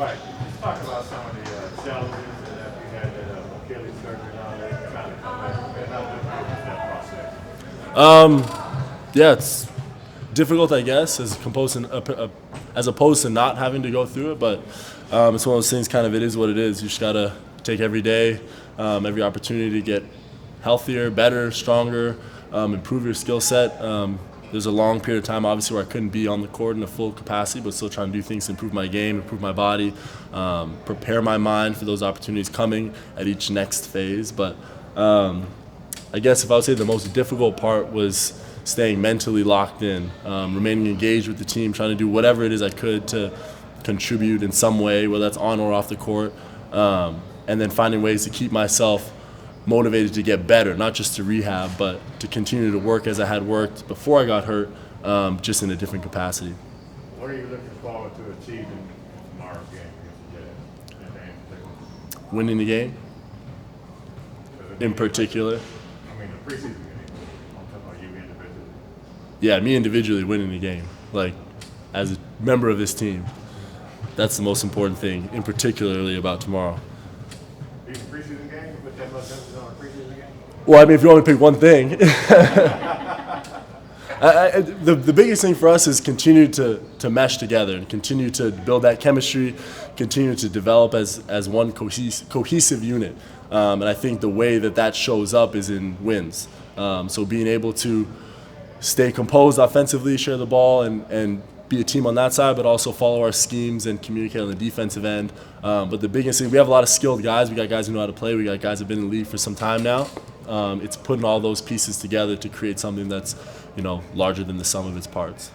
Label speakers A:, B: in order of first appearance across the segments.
A: Dwight, let's talk about some of the challenges that we had that Achilles surgery and all that trying to come back from. How difficult was that process?
B: Yeah, it's difficult, I guess, as opposed to not having to go through it. But it's one of those things. Kind of, it is what it is. You just gotta take every day, every opportunity to get healthier, better, stronger, improve your skill set. There's a long period of time, obviously, where I couldn't be on the court in a full capacity, but still trying to do things to improve my game, improve my body, prepare my mind for those opportunities coming at each next phase. But I guess if I would say the most difficult part was staying mentally locked in, remaining engaged with the team, trying to do whatever it is I could to contribute in some way, whether that's on or off the court, and then finding ways to keep myself motivated to get better, not just to rehab, but to continue to work as I had worked before I got hurt, just in a different capacity.
A: What are you looking forward to achieving tomorrow's game against the Jazz? Anything in particular?
B: Winning the game, in particular.
A: I mean, the preseason game. I'm talking about you individually.
B: Yeah, me individually winning the game, like as a member of this team. That's the most important thing, in particularly about tomorrow.
A: These preseason games, you put that much emphasis on a preseason game?
B: Well, I mean, if you only pick one thing, the biggest thing for us is continue to mesh together and continue to build that chemistry, continue to develop as one cohesive unit. And I think the way that shows up is in wins. So being able to stay composed offensively, share the ball, and be a team on that side, but also follow our schemes and communicate on the defensive end. But the biggest thing, we have a lot of skilled guys. We got guys who know how to play. We got guys who have been in the league for some time now. It's putting all those pieces together to create something that's, larger than the sum of its parts.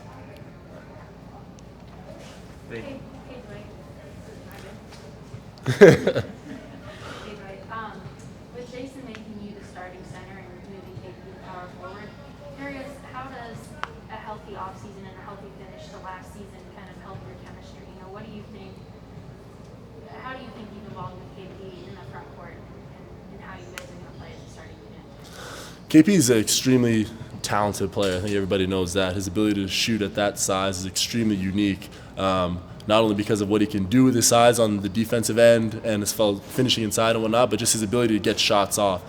C: Hey, Dwight. With Jason making you the starting center and moving KP to power forward, curious, how does a healthy offseason and a healthy finish to last season kind of help your chemistry? What do you think? How do you think you've evolved with KP in the front court and how you guys are going to play as a starting unit?
B: KP is an extremely talented player. I think everybody knows that. His ability to shoot at that size is extremely unique. Not only because of what he can do with his size on the defensive end and his finishing inside and whatnot, but just his ability to get shots off.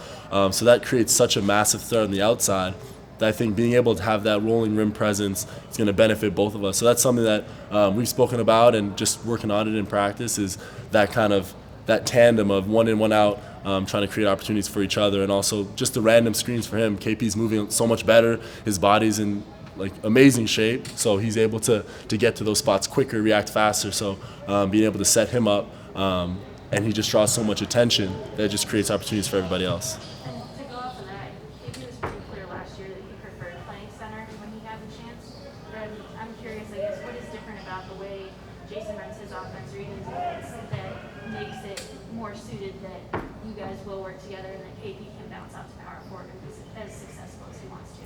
B: So that creates such a massive threat on the outside that I think being able to have that rolling rim presence is going to benefit both of us. So that's something that we've spoken about and just working on it in practice is that tandem of one in, one out, trying to create opportunities for each other, and also just the random screens for him. KP's moving so much better. His body's in amazing shape, so he's able to get to those spots quicker, react faster. So being able to set him up, and he just draws so much attention that it just creates opportunities for everybody else.
C: To go off of that, KP was pretty clear last year that he preferred playing center when he had the chance. But I'm curious, I guess, what is different about the way Jason runs his offense or even defense that makes it more suited that you guys will work together and that KP can bounce out to power forward and be as successful as he wants to?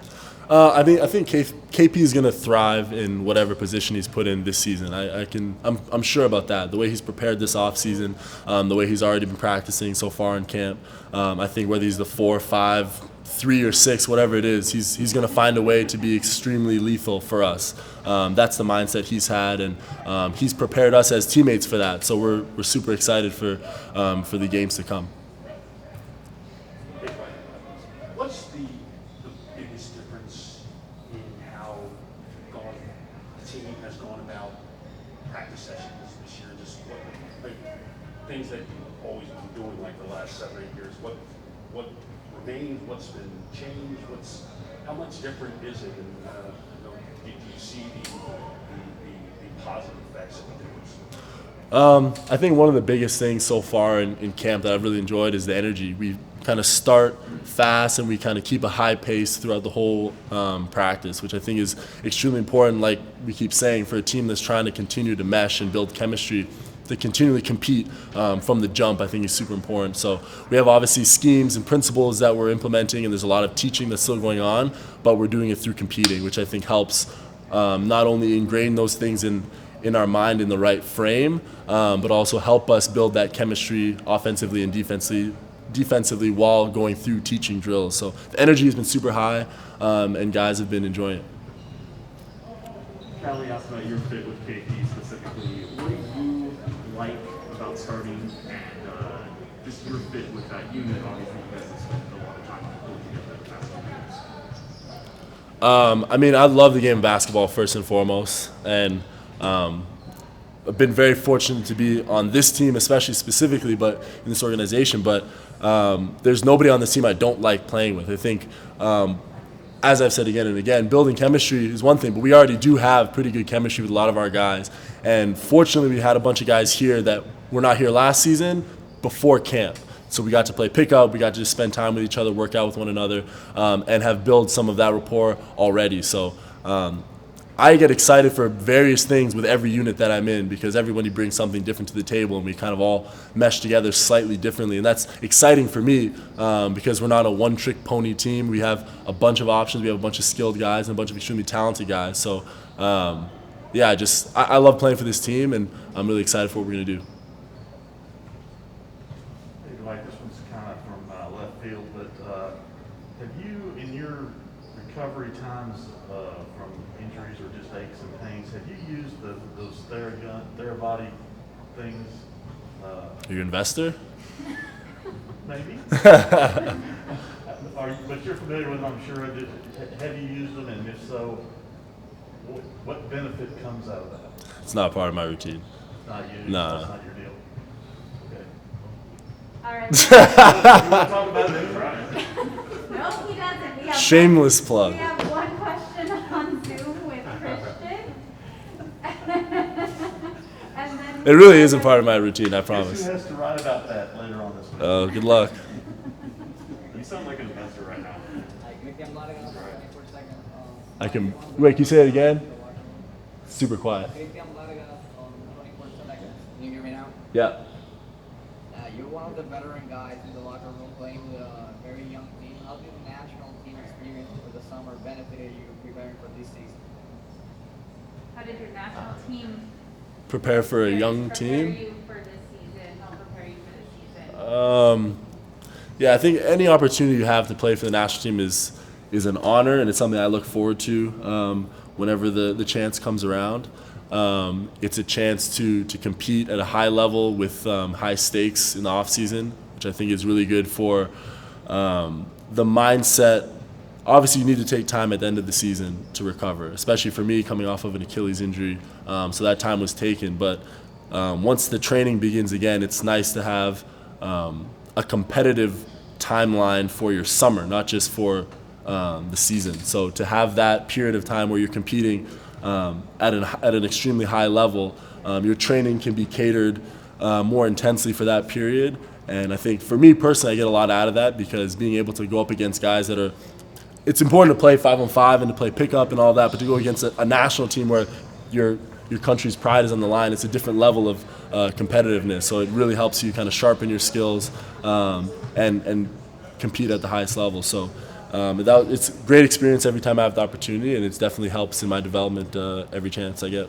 B: I think KP is going to thrive in whatever position he's put in this season. I'm sure about that. The way he's prepared this offseason, the way he's already been practicing so far in camp. I think whether he's the 4, 5, 3, or 6, whatever it is, he's going to find a way to be extremely lethal for us. That's the mindset he's had, and he's prepared us as teammates for that. So we're super excited for the games to come.
D: What's the biggest difference in how the team has gone about practice sessions this year? Just things that you've always been doing like the last 7 or 8 years. What remains? What's been changed? How much different is it? And do you see the positive effects of the difference?
B: I think one of the biggest things so far in camp that I've really enjoyed is the energy. We kind of start fast and we kind of keep a high pace throughout the whole practice, which I think is extremely important, like we keep saying, for a team that's trying to continue to mesh and build chemistry. To continually compete from the jump, I think, is super important. So we have obviously schemes and principles that we're implementing, and there's a lot of teaching that's still going on, but we're doing it through competing, which I think helps not only ingrain those things in our mind in the right frame, but also help us build that chemistry offensively and defensively while going through teaching drills. So the energy has been super high, and guys have been enjoying it.
E: Callie asked about your fit with KP specifically. What do you
D: like about starting and just your fit with that unit? Obviously, you guys have spent a lot of time putting together the past couple years.
B: I mean, I love the game of basketball first and foremost, and I've been very fortunate to be on this team, especially specifically, but in this organization. But there's nobody on this team I don't like playing with. I think, as I've said again and again, building chemistry is one thing, but we already do have pretty good chemistry with a lot of our guys. And fortunately, we had a bunch of guys here that were not here last season before camp. So we got to play pickup, we got to just spend time with each other, work out with one another, and have built some of that rapport already. So I get excited for various things with every unit that I'm in because everybody brings something different to the table and we kind of all mesh together slightly differently. And that's exciting for me because we're not a one-trick pony team. We have a bunch of options. We have a bunch of skilled guys and a bunch of extremely talented guys. So, yeah, I love playing for this team, and I'm really excited for what we're going to do.
A: Maybe like this one's kind of from left field, but have you, in your recovery times from injuries or just aches and pains, have you used those Therabody things?
B: Are you an investor?
A: Maybe. But you're familiar with them, I'm sure. Have you used them, and if so, what benefit comes out of that?
B: It's not part of my routine.
A: Not you.
B: No.
A: That's not your deal. Okay.
C: All right.
A: You want to talk about it? Right.
C: No, he doesn't. We have
B: Shameless plug.
C: We have one question on Zoom with Christian. And then
B: It really isn't part of my routine, I
A: Guess
B: promise.
A: who has to write about that later on this week?
B: Oh, good luck.
D: You sound like an investor right now.
B: I can wait. Can you say it again? Super quiet.
E: Can you hear me now?
B: Yeah.
E: You're one of the veteran guys in the locker room playing with a very young team. How did the national team experience for the summer benefited you preparing for this season?
C: how did your national team
B: Prepare for a young
C: prepare
B: team.
C: you for this season? Help prepare you for this season?
B: Yeah, I think any opportunity you have to play for the national team is an honor, and it's something I look forward to whenever the chance comes around. It's a chance to compete at a high level with high stakes in the off season, which I think is really good for the mindset. Obviously, you need to take time at the end of the season to recover, especially for me coming off of an Achilles injury. So that time was taken. But once the training begins again, it's nice to have a competitive timeline for your summer, not just for the season. So to have that period of time where you're competing at an extremely high level, your training can be catered more intensely for that period. And I think for me personally, I get a lot out of that because being able to go up against guys that are, it's important to play 5-on-5 and to play pickup and all that, but to go against a national team where your country's pride is on the line, it's a different level of competitiveness. So it really helps you kind of sharpen your skills and compete at the highest level. So it's a great experience every time I have the opportunity, and it definitely helps in my development every chance I get.